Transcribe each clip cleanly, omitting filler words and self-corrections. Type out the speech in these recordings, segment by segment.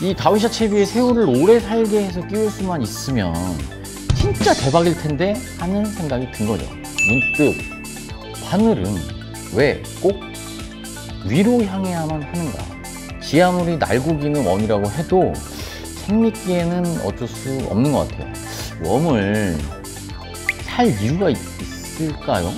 이 다윈샤 채비에 새우를 오래 살게 해서 끼울 수만 있으면 진짜 대박일 텐데 하는 생각이 든 거죠. 문득 바늘은 왜 꼭 위로 향해야만 하는가? 지 아무리 날고기는 웜이라고 해도 생미끼에는 어쩔 수 없는 것 같아요. 웜을 살 이유가 있을까요?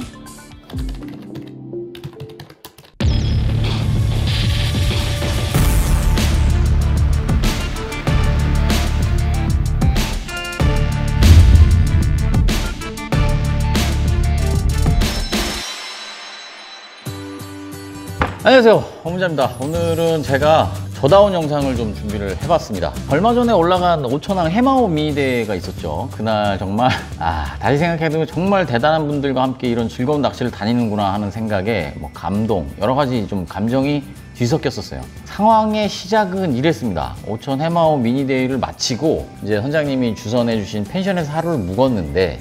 안녕하세요, 홍문자입니다. 오늘은 제가 저다운 영상을 좀 준비를 해봤습니다. 얼마 전에 올라간 오천항 해마호 미니대회가 있었죠. 그날 정말 다시 생각해보면 정말 대단한 분들과 함께 이런 즐거운 낚시를 다니는구나 하는 생각에 감동, 여러 가지 좀 감정이 뒤섞였었어요. 상황의 시작은 이랬습니다. 오천 해마호 미니대회를 마치고 이제 선장님이 주선해 주신 펜션에서 하루를 묵었는데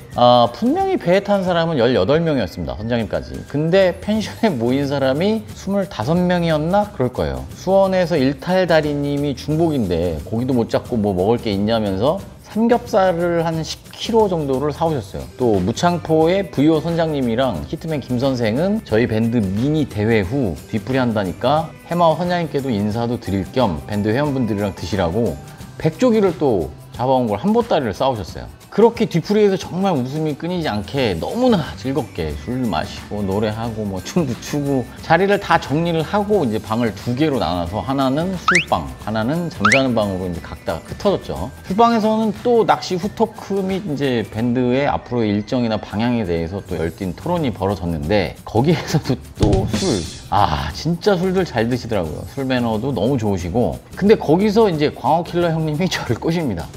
분명히 배에 탄 사람은 18명이었습니다. 선장님까지. 근데 펜션에 모인 사람이 25명이었나? 그럴 거예요. 수원에서 일탈다리님이 중복인데 고기도 못 잡고 뭐 먹을 게 있냐면서 삼겹살을 한 10kg 정도를 사오셨어요. 또 무창포의 VO 선장님이랑 히트맨 김 선생은 저희 밴드 미니 대회 후 뒤풀이 한다니까 해마호 선장님께도 인사도 드릴 겸 밴드 회원분들이랑 드시라고 백조기를 또 잡아온 걸 한 보따리를 싸우셨어요. 그렇게 뒤풀이에서 정말 웃음이 끊이지 않게 너무나 즐겁게 술 마시고 노래하고 뭐 춤도 추고 자리를 다 정리를 하고 이제 방을 2개로 나눠서 하나는 술방, 하나는 잠자는 방으로 이제 각자 흩어졌죠. 술방에서는 또 낚시 후토크 및 이제 밴드의 앞으로의 일정이나 방향에 대해서 또 열띤 토론이 벌어졌는데 거기에서도 또 술. 진짜 술들 잘 드시더라고요. 술 매너도 너무 좋으시고. 근데 거기서 이제 광어킬러 형님이 저를 꼬십니다.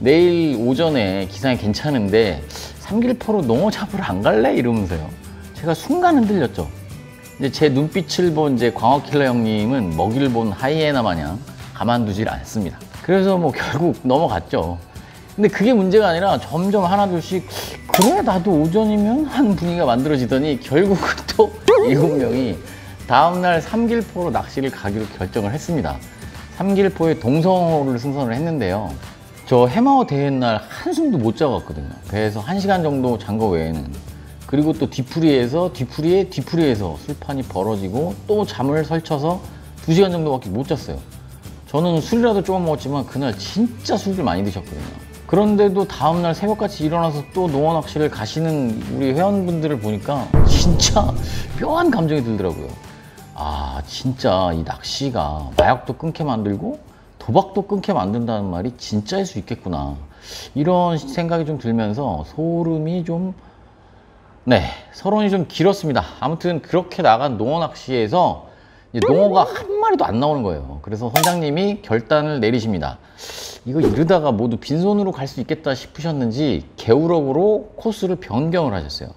내일 오전에 기상이 괜찮은데 삼길포로 농어 잡으러 안 갈래? 이러면서요. 제가 순간 흔들렸죠. 이제 제 눈빛을 본 이제 광어킬러 형님은 먹이를 본 하이에나 마냥 가만두질 않습니다. 그래서 뭐 결국 넘어갔죠. 근데 그게 문제가 아니라 점점 하나둘씩 그래 나도 오전이면 하는 분위기가 만들어지더니 결국은 또 7명이 다음날 삼길포로 낚시를 가기로 결정을 했습니다. 삼길포에 동성호를 승선을 했는데요. 저 해마호 대회 날 한숨도 못 자갔거든요. 배에서 1시간 정도 잔 거 외에는. 그리고 또 뒤풀이에서 술판이 벌어지고 또 잠을 설쳐서 2시간 정도밖에 못 잤어요. 저는 술이라도 조금 먹었지만 그날 진짜 술을 많이 드셨거든요. 그런데도 다음날 새벽같이 일어나서 또 농어 낚시를 가시는 우리 회원분들을 보니까 진짜 묘한 감정이 들더라고요. 진짜 이 낚시가 마약도 끊게 만들고 도박도 끊게 만든다는 말이 진짜일 수 있겠구나, 이런 생각이 좀 들면서 서론이 좀 길었습니다. 아무튼 그렇게 나간 농어 낚시에서 농어가 한 마리도 안 나오는 거예요. 그래서 선장님이 결단을 내리십니다. 이거 이러다가 모두 빈손으로 갈 수 있겠다 싶으셨는지 개우럭으로 코스를 변경을 하셨어요.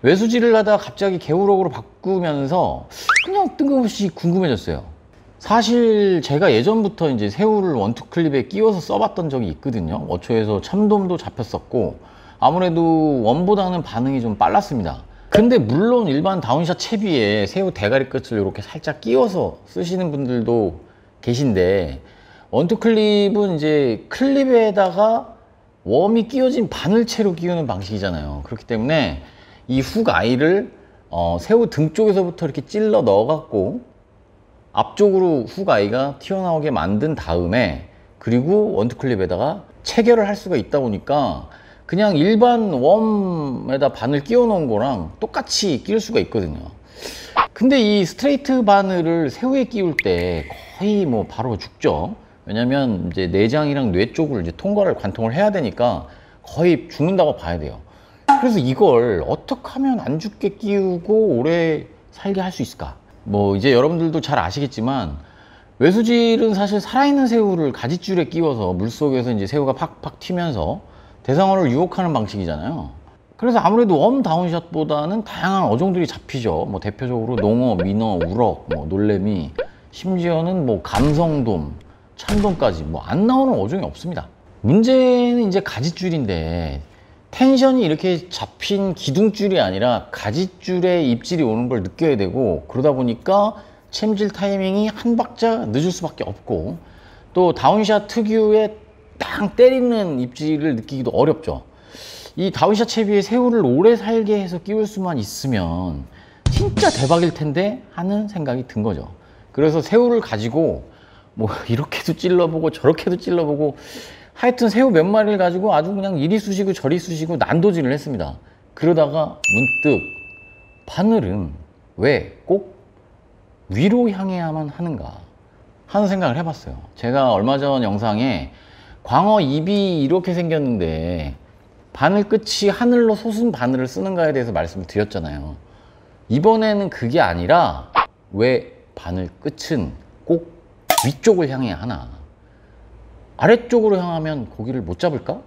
외수지를 하다가 갑자기 개우럭으로 바꾸면서 그냥 뜬금없이 궁금해졌어요. 사실 제가 예전부터 이제 새우를 원투클립에 끼워서 써봤던 적이 있거든요. 어초에서 참돔도 잡혔었고 아무래도 원보다는 반응이 좀 빨랐습니다. 근데 물론 일반 다운샷 채비에 새우 대가리 끝을 이렇게 살짝 끼워서 쓰시는 분들도 계신데 원투클립은 이제 클립에다가 웜이 끼워진 바늘채로 끼우는 방식이잖아요. 그렇기 때문에 이 훅 아이를 새우 등 쪽에서부터 이렇게 찔러 넣어갖고 앞쪽으로 훅 아이가 튀어나오게 만든 다음에 그리고 원투클립에다가 체결을 할 수가 있다 보니까 그냥 일반 웜에다 바늘 끼워 놓은 거랑 똑같이 끼울 수가 있거든요. 근데 이 스트레이트 바늘을 새우에 끼울 때 거의 뭐 바로 죽죠. 왜냐면 이제 내장이랑 뇌 쪽을 이제 통과를 관통을 해야 되니까 거의 죽는다고 봐야 돼요. 그래서 이걸 어떻게 하면 안 죽게 끼우고 오래 살게 할 수 있을까? 뭐 이제 여러분들도 잘 아시겠지만 외수질은 사실 살아있는 새우를 가짓줄에 끼워서 물속에서 이제 새우가 팍팍 튀면서 대상어를 유혹하는 방식이잖아요. 그래서 아무래도 웜 다운샷보다는 다양한 어종들이 잡히죠. 뭐 대표적으로 농어, 민어, 우럭, 뭐 놀래미, 심지어는 뭐 감성돔, 참돔까지 뭐 안 나오는 어종이 없습니다. 문제는 이제 가짓줄인데 텐션이 이렇게 잡힌 기둥줄이 아니라 가짓줄에 입질이 오는 걸 느껴야 되고, 그러다 보니까 챔질 타이밍이 한 박자 늦을 수밖에 없고, 또 다운샷 특유의 땅 때리는 입질을 느끼기도 어렵죠. 이 다운샷 채비에 새우를 오래 살게 해서 끼울 수만 있으면 진짜 대박일 텐데 하는 생각이 든 거죠. 그래서 새우를 가지고 뭐 이렇게도 찔러보고 저렇게도 찔러보고 하여튼 새우 몇 마리를 가지고 아주 그냥 이리 쑤시고 저리 쑤시고 난도질을 했습니다. 그러다가 문득 바늘은 왜 꼭 위로 향해야만 하는가 하는 생각을 해봤어요. 제가 얼마 전 영상에 광어 입이 이렇게 생겼는데 바늘 끝이 하늘로 솟은 바늘을 쓰는가에 대해서 말씀을 드렸잖아요. 이번에는 그게 아니라 왜 바늘 끝은 꼭 위쪽을 향해야 하나, 아래쪽으로 향하면 고기를 못 잡을까?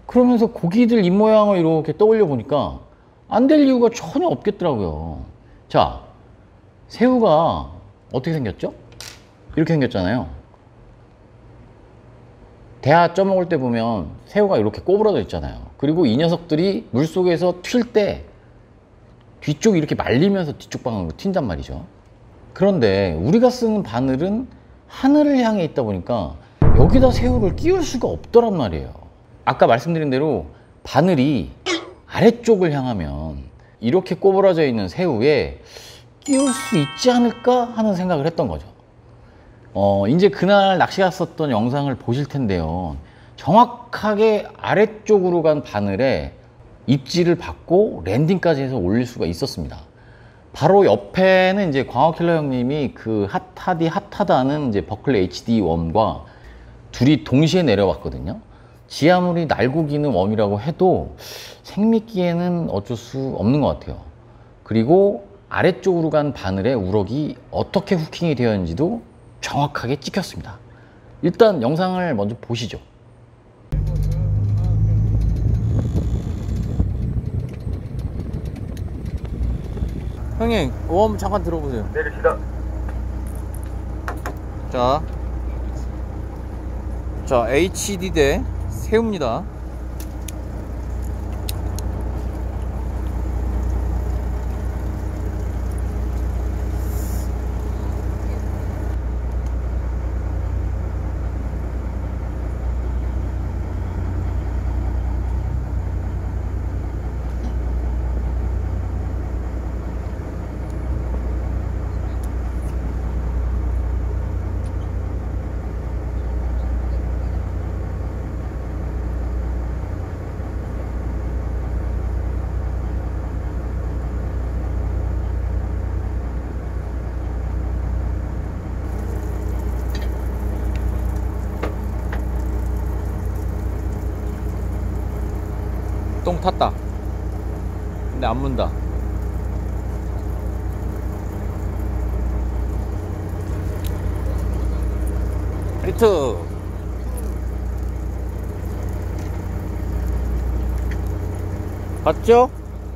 그러면서 고기들 입모양을 이렇게 떠올려 보니까 안 될 이유가 전혀 없겠더라고요. 자, 새우가 어떻게 생겼죠? 이렇게 생겼잖아요. 대하 쪄먹을 때 보면 새우가 이렇게 꼬부러져 있잖아요. 그리고 이 녀석들이 물속에서 튈 때 뒤쪽이 이렇게 말리면서 뒤쪽 방향으로 튄단 말이죠. 그런데 우리가 쓰는 바늘은 하늘을 향해 있다 보니까 여기다 새우를 끼울 수가 없더란 말이에요. 아까 말씀드린 대로 바늘이 아래쪽을 향하면 이렇게 꼬부라져 있는 새우에 끼울 수 있지 않을까 하는 생각을 했던 거죠. 이제 그날 낚시 갔었던 영상을 보실 텐데요. 정확하게 아래쪽으로 간 바늘에 입질을 받고 랜딩까지 해서 올릴 수가 있었습니다. 바로 옆에는 이제 광어킬러 형님이 그 핫하다는 이제 버클리 HD 웜과 둘이 동시에 내려왔거든요. 지 아무리 날고기는 웜이라고 해도 생미끼에는 어쩔 수 없는 것 같아요. 그리고 아래쪽으로 간 바늘에 우럭이 어떻게 후킹이 되어 있는지도 정확하게 찍혔습니다. 일단 영상을 먼저 보시죠. 형님, 웜 잠깐 들어보세요. 내립시다. 자, HD 대 새우입니다. 똥 탔다. 근데 안 문다. 히트. 봤죠?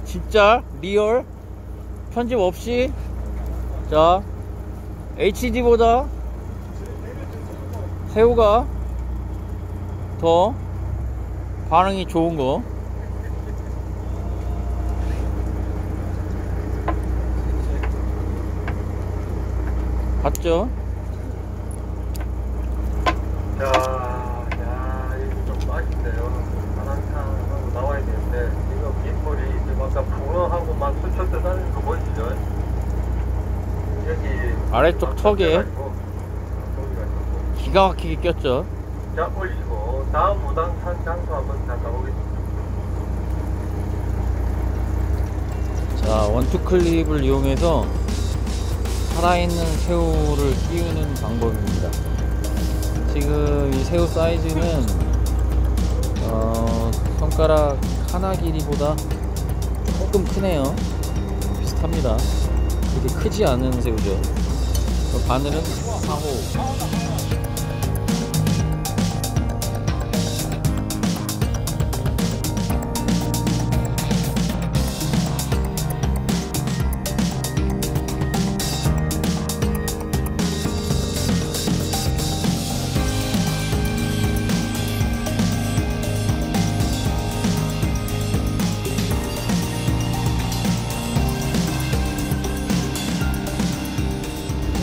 진짜 리얼 편집 없이. 자, HD보다 새우가 더 반응이 좋은 거. 봤죠? 야, 이거 좀 맛있네요. 바람탕하고 나와야 되는데, 지금 밑물이 지금 아까 붕어하고 막 수초 떠다니는 거 보이시죠? 여기 아래쪽 턱에 고기가 기가 막히게 꼈죠? 자, 올리시고, 다음 무당산 장소 한번 다 가보겠습니다. 자, 원투 클립을 이용해서 살아있는 새우를 끼우는 방법입니다. 지금 이 새우 사이즈는 손가락 하나 길이보다 조금 크네요. 비슷합니다. 그렇게 크지 않은 새우죠. 바늘은 4호.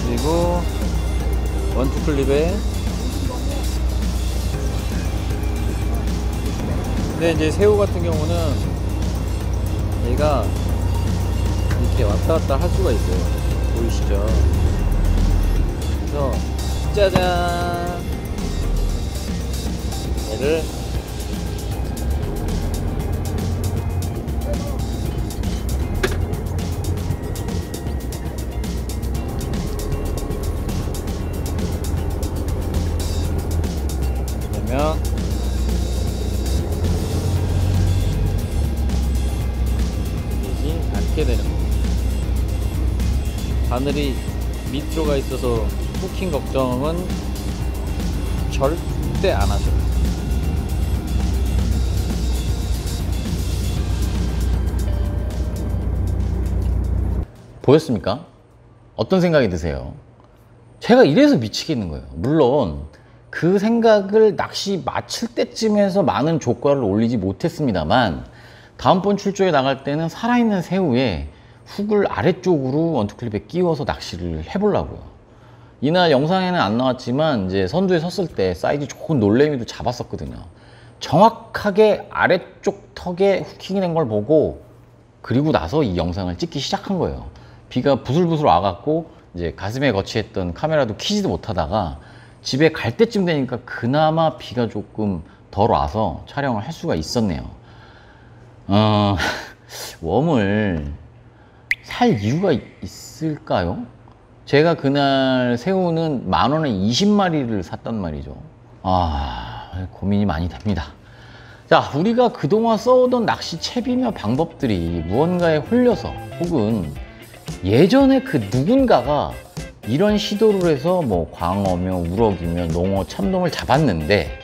그리고 원투 클립에 근데 이제 새우 같은 경우는 얘가 이렇게 왔다 갔다 할 수가 있어요. 보이시죠? 그래서 짜잔, 얘를 그러면 되지 않게 되는 겁니다. 바늘이 밑으로 가 있어서 후킹 걱정은 절대 안 하죠. 보였습니까? 어떤 생각이 드세요? 제가 이래서 미치겠는 거예요. 물론 그 생각을 낚시 마칠 때쯤에서 많은 조과를 올리지 못했습니다만, 다음번 출조에 나갈 때는 살아있는 새우에 훅을 아래쪽으로 원투클립에 끼워서 낚시를 해보려고요. 이날 영상에는 안 나왔지만 이제 선두에 섰을 때 사이즈 좋은 놀래미도 잡았었거든요. 정확하게 아래쪽 턱에 후킹이 된 걸 보고, 그리고 나서 이 영상을 찍기 시작한 거예요. 비가 부슬부슬 와갖고 이제 가슴에 거치했던 카메라도 켜지도 못하다가 집에 갈 때쯤 되니까 그나마 비가 조금 덜 와서 촬영을 할 수가 있었네요. 웜을 살 이유가 있을까요? 제가 그날 새우는 10,000원에 20마리를 샀단 말이죠. 고민이 많이 됩니다. 자, 우리가 그동안 써오던 낚시 채비며 방법들이 무언가에 홀려서, 혹은 예전에 그 누군가가 이런 시도를 해서 뭐 광어며 우럭이며 농어, 참돔을 잡았는데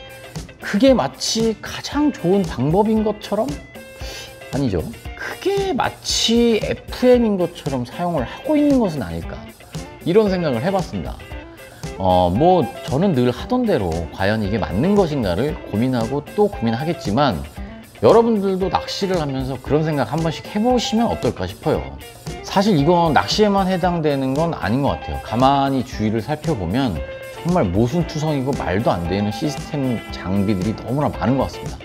그게 마치 가장 좋은 방법인 것처럼, 아니죠, 그게 마치 FM인 것처럼 사용을 하고 있는 것은 아닐까, 이런 생각을 해봤습니다. 뭐 저는 늘 하던 대로 과연 이게 맞는 것인가를 고민하고 또 고민하겠지만, 여러분들도 낚시를 하면서 그런 생각 한 번씩 해보시면 어떨까 싶어요. 사실 이건 낚시에만 해당되는 건 아닌 것 같아요. 가만히 주위를 살펴보면 정말 모순투성이고 말도 안 되는 시스템 장비들이 너무나 많은 것 같습니다.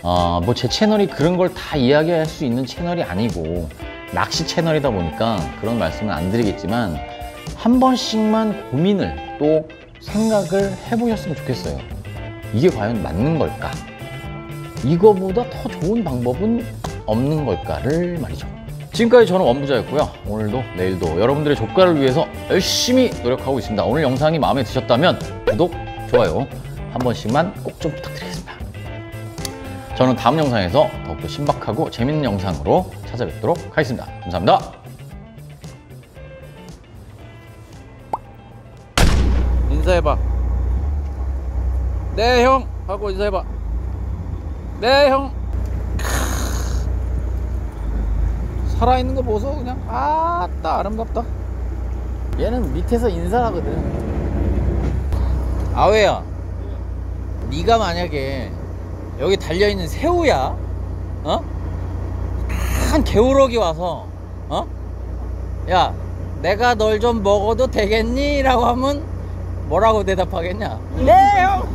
뭐 제 채널이 그런 걸 다 이야기할 수 있는 채널이 아니고 낚시 채널이다 보니까 그런 말씀은 안 드리겠지만, 한 번씩만 고민을 또 생각을 해보셨으면 좋겠어요. 이게 과연 맞는 걸까? 이거보다 더 좋은 방법은 없는 걸까를 말이죠. 지금까지 저는 원부자였고요. 오늘도 내일도 여러분들의 조과를 위해서 열심히 노력하고 있습니다. 오늘 영상이 마음에 드셨다면 구독, 좋아요 한 번씩만 꼭 좀 부탁드리겠습니다. 저는 다음 영상에서 더욱더 신박하고 재밌는 영상으로 찾아뵙도록 하겠습니다. 감사합니다. 인사해봐. 네, 형! 하고 인사해봐. 네, 형! 살아있는 거 보소. 그냥 아따 아름답다. 얘는 밑에서 인사하거든. 아웨야, 네가 만약에 여기 달려있는 새우야, 한 개우럭이 와서 야, 내가 널 좀 먹어도 되겠니? 라고 하면 뭐라고 대답하겠냐? 네, 형!